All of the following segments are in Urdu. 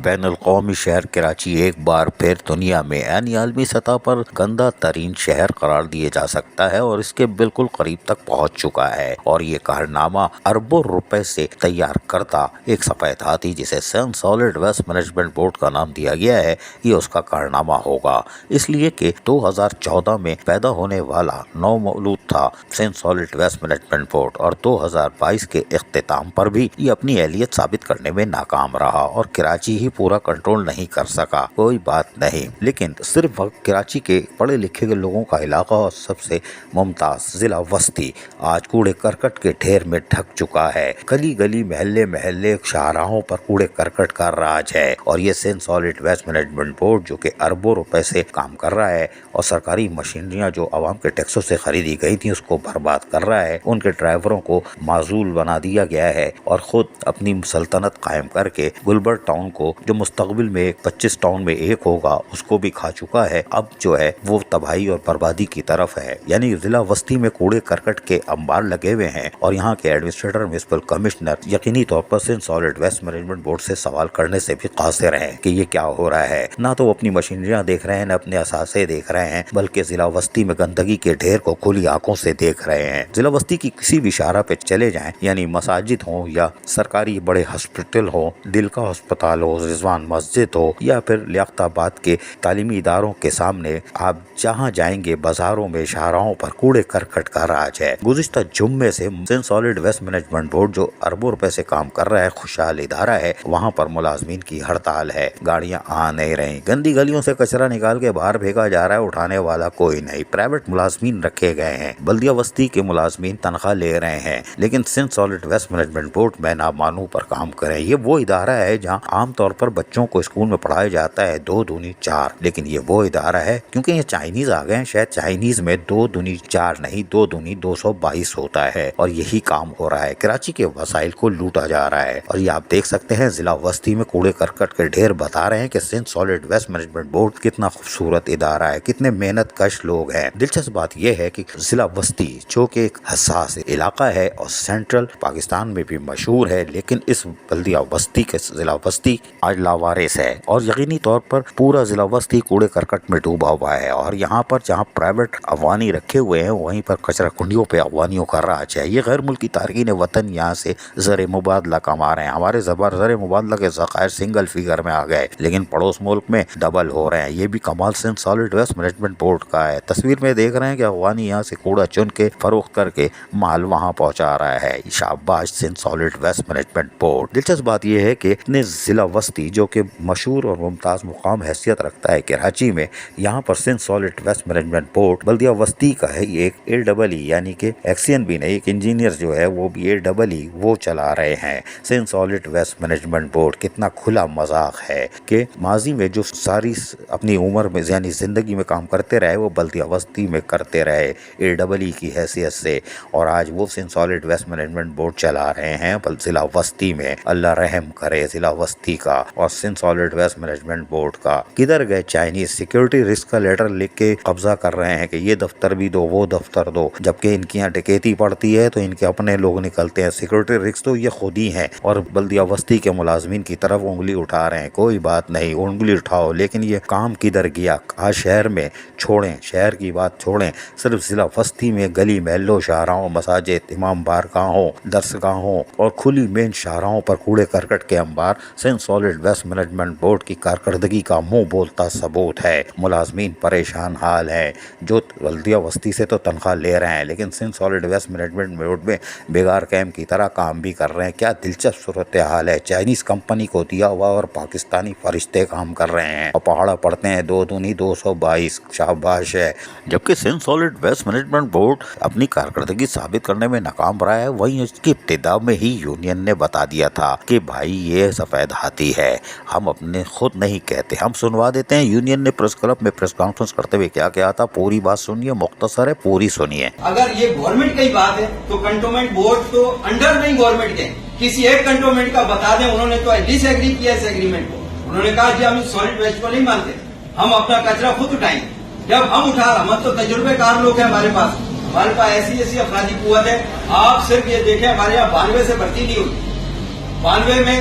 بین الاقوامی شہر کراچی ایک بار پھر دنیا میں یعنی عالمی سطح پر گندہ ترین شہر قرار دیا جا سکتا ہے اور اس کے بالکل قریب تک پہنچ چکا ہے، اور یہ کارنامہ اربوں روپے سے تیار کردہ ایک سفید ہاتھی جسے سین سالڈ ویسٹ مینجمنٹ بورڈ کا نام دیا گیا ہے، یہ اس کا کارنامہ ہوگا، اس لیے کہ 2014 میں پیدا ہونے والا نومولود تھا سین سالڈ ویسٹ مینجمنٹ بورڈ، اور 2022 کے اختتام پر بھی یہ اپنی اہلیت ثابت کرنے میں ناکام رہا اور کراچی ہی پورا کنٹرول نہیں کر سکا۔ کوئی بات نہیں، لیکن صرف کراچی کے پڑھے لکھے کے لوگوں کا علاقہ اور سب سے ممتاز ضلع وسطی آج کوڑے کرکٹ کے ڈھیر میں ڈھک چکا ہے۔ گلی گلی محلے محلے شاہراہوں پر کوڑے کرکٹ کا راج ہے، اور یہ سین سالڈ ویسٹ مینجمنٹ بورڈ جو کہ اربوں روپے سے کام کر رہا ہے اور سرکاری مشینریاں جو عوام کے ٹیکسوں سے خریدی گئی تھیں اس کو برباد کر رہا ہے، ان کے ڈرائیوروں کو معزول بنا دیا گیا ہے اور خود اپنی سلطنت قائم کر کے گلبرگ ٹاؤن کو جو مستقبل میں 25 ٹاؤن میں ایک ہوگا اس کو بھی کھا چکا ہے۔ اب جو ہے وہ تباہی اور بربادی کی طرف ہے، یعنی ضلع وسطی میں کوڑے کرکٹ کے انبار لگے ہوئے ہیں، اور یہاں کے ایڈمنسٹریٹر میونسپل کمشنر یقینی طور پر سین سالڈ ویسٹ مینجمنٹ بورڈ سے سوال کرنے سے بھی قاصر ہیں کہ یہ کیا ہو رہا ہے۔ نہ تو وہ اپنی مشینریاں دیکھ رہے ہیں، نہ اپنے اثاثے دیکھ رہے ہیں، بلکہ ضلع وسطی میں گندگی کے ڈھیر کو کھلی آنکھوں سے دیکھ رہے ہیں۔ ضلع وسطی کی کسی بھی شاہراہ پہ چلے جائیں، یعنی مساجد ہوں یا سرکاری بڑے ہاسپٹل ہو، دل کا ہسپتال ہو، رضوان مسجد ہو، یا پھر لیاقت آباد کے تعلیمی اداروں کے سامنے آپ جہاں جائیں گے بازاروں میں شاہراہوں پر کوڑے کرکٹ کا راج ہے۔ گزشتہ جمعے سے سین سالڈ ویسٹ مینجمنٹ بورڈ جو اربوں روپے سے کام کر رہا ہے، خوشحال ادارہ ہے، وہاں پر ملازمین کی ہڑتال ہے، گاڑیاں آ نہیں رہی، گندی گلیوں سے کچرا نکال کے باہر پھینکا جا رہا ہے، اٹھانے والا کوئی نہیں، پرائیویٹ ملازمین رکھے گئے ہیں، بلدیہ وسطی کے ملازمین تنخواہ لے رہے ہیں، لیکن سین سالڈ ویسٹ مینجمنٹ بورڈ میں نامانو پر کام کریں۔ یہ وہ ادارہ ہے جہاں عام طور پر بچوں کو اسکول میں پڑھایا جاتا ہے 2 دونی 4، لیکن یہ وہ ادارہ ہے کیونکہ یہ چائنیز آ گئے ہیں، شاید چائنیز میں 2 دونی 4 نہیں 2 دونی 222 ہوتا ہے، اور یہی کام ہو رہا ہے، کراچی کے وسائل کو لوٹا جا رہا ہے۔ اور یہ آپ دیکھ سکتے ہیں ضلع وسطی میں کوڑے کرکٹ کے ڈھیر بتا رہے ہیں کہ سین سالڈ ویسٹ مینجمنٹ بورڈ کتنا خوبصورت ادارہ ہے، کتنے محنت کش لوگ ہیں۔ دلچسپ بات یہ ہے کہ ضلع وسطی جو کہ ایک حساس علاقہ ہے اور سینٹرل پاکستان میں بھی مشہور ہے، لیکن اس بلدیہ وسطی کے ضلع وسطی آج لاوارث ہے، اور یقینی طور پر پورا ضلع وسطی کوڑے کرکٹ میں ڈوبا ہوا ہے، اور یہاں پر جہاں پرائیویٹ افغانی رکھے ہوئے ہیں وہیں پر کچرا کنڈیوں پہ افغانیوں کا راج ہے۔ یہ غیر ملکی تارکین وطن یہاں سے زر مبادلہ کما رہے ہیں، ہمارے زر مبادلہ کے ذخائر سنگل فیگر میں آ گئے، لیکن پڑوس ملک میں ڈبل ہو رہے ہیں۔ یہ بھی کمال سین سالڈ ویسٹ مینجمنٹ بورڈ کا ہے۔ تصویر میں دیکھ رہے ہیں کہ افغانی یہاں سے کوڑا چن کے فروخت کر کے مال وہاں پہنچا رہا ہے۔ شاباش سین سالڈ ویسٹ مینجمنٹ بورڈ۔ دلچسپ بات یہ ہے کہ اپنے ضلع وسطی جو کہ مشہور اور ممتاز مقام حیثیت رکھتا ہے کراچی میں، یہاں پر سین سالڈ ویسٹ مینجمنٹ بورڈ بلدیہ وسطی کا ہے، یہ ایک AEE یعنی کہ ایکسین بھی نہیں، ایک انجینئر جو ہے وہ بھی AEE وہ چلا رہے ہیں۔ سین سالڈ ویسٹ مینجمنٹ بورڈ کتنا کھلا مذاق ہے کہ ماضی میں جو ساری اپنی عمر میں یعنی زندگی میں کام کرتے رہے وہ بلدیہ وسطی میں کرتے رہے AEE کی حیثیت سے، اور آج وہ سین سالڈ ویسٹ مینجمنٹ بورڈ چلا رہے ہیں ضلع وسطی میں۔ اللہ رحم کرے ضلع وسطی کا اور سین سالڈ ویسٹ مینجمنٹ بورڈ کا۔ کدھر گئے چائنیز؟ سیکورٹی رسک کا لیٹر لکھ کے قبضہ کر رہے ہیں کہ یہ دفتر بھی دو وہ دفتر دو، جبکہ ان کی یہاں ڈکیتی پڑتی ہے تو ان کے اپنے لوگ نکلتے ہیں۔ سیکورٹی رسک تو یہ خود ہی ہیں اور بلدیہ وسطی کے ملازمین کی طرف انگلی اٹھا رہے ہیں۔ کوئی بات نہیں، انگلی اٹھاؤ، لیکن یہ کام کدھر گیا؟ آج شہر میں چھوڑیں، شہر کی بات چھوڑیں، صرف ضلع وسطی میں گلی محلوں شاہراہوں مساجد امام بارگاہوں درسگاہوں اور کھلی مین شاہراہوں پر کوڑے کرکٹ کے انبار سین سالڈ ویسٹ مینجمنٹ بورڈ کی کارکردگی کا منہ بولتا ثبوت ہے۔ ملازمین پریشان حال ہیں جو بلدیہ وسطی سے تو تنخواہ لے رہے ہیں لیکن سین سالڈ ویسٹ مینجمنٹ بورڈ میں بیگار کیمپ کی طرح کام بھی کر رہے ہیں۔ کیا دلچسپ صورتحال ہے، چائنیز کمپنی کو دیا ہوا اور پاکستانی فرشتے کام کر رہے ہیں اور پہاڑا پڑتے ہیں 2 دونی 222۔ شاباش ہے۔ جبکہ سین سالڈ ویسٹ مینجمنٹ بورڈ اپنی کارکردگی ثابت کرنے میں ناکام رہا ہے، وہیں اس کی ابتدا میں ہی یونین نے بتا دیا تھا کہ بھائی یہ سفید ہاتھی ہے، ہم اپنے خود نہیں کہتے، ہم سنوا دیتے ہیں۔ یونین نے پریس کلب میں پریس کانفرنس کرتے ہوئے کیا کہا تھا، پوری بات سنیے، مختصر ہے، پوری سنیے۔ اگر یہ گورنمنٹ کی بات ہے تو کنٹونمنٹ بورڈ تو انڈر نہیں گورنمنٹ کے، کسی ایک کنٹونمنٹ کا بتا دیں، انہوں نے تو ڈس ایگری کیا اس ایگریمنٹ کو، انہوں نے کہا جی ہم سالڈ ویسٹ کو نہیں مانتے، ہم اپنا کچرا خود اٹھائیں گے۔ جب ہم اٹھا رہے، ہم تو تجربے کار لوگ ہیں، ہمارے پاس ایسی افرادی قوت ہے۔ آپ صرف یہ دیکھیں ہمارے یہاں 92 سے بھرتی نہیں ہوئی، 92 میں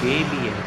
KBS